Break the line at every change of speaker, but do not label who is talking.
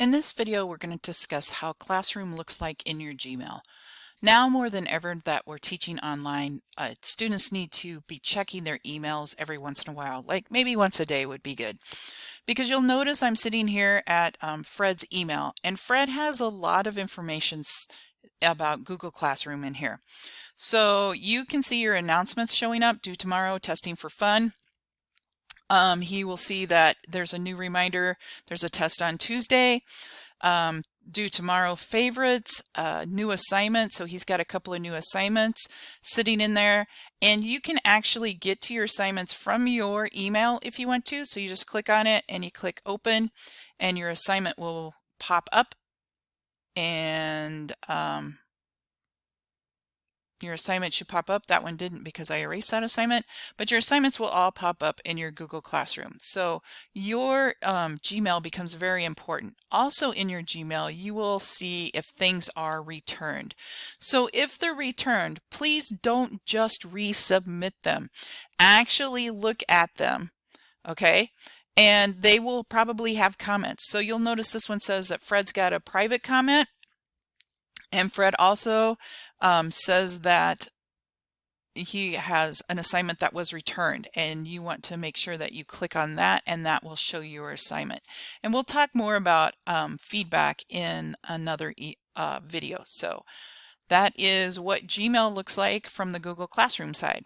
In this video, we're going to discuss how Classroom looks like in your Gmail. Now more than ever that we're teaching online, students need to be checking their emails every once in a while, like maybe once a day would be good. Because you'll notice I'm sitting here at Fred's email, and Fred has a lot of information about Google Classroom in here. So you can see your announcements showing up: due tomorrow, testing for fun. He will see that there's a new reminder, there's a test on Tuesday. Due tomorrow, favorites, new assignment. So he's got a couple of new assignments sitting in there, and you can actually get to your assignments from your email if you want to. So you just click on it and you click open, and your assignment will pop up, and your assignment should pop up. That one didn't because I erased that assignment, but your assignments will all pop up in your Google Classroom. So your Gmail becomes very important. Also in your Gmail, you will see if things are returned. So if they're returned, please don't just resubmit them. Actually look at them, okay? And they will probably have comments. So you'll notice this one says that Fred's got a private comment. And Fred also says that he has an assignment that was returned, and you want to make sure that you click on that, and that will show your assignment. And we'll talk more about feedback in another video. So that is what Gmail looks like from the Google Classroom side.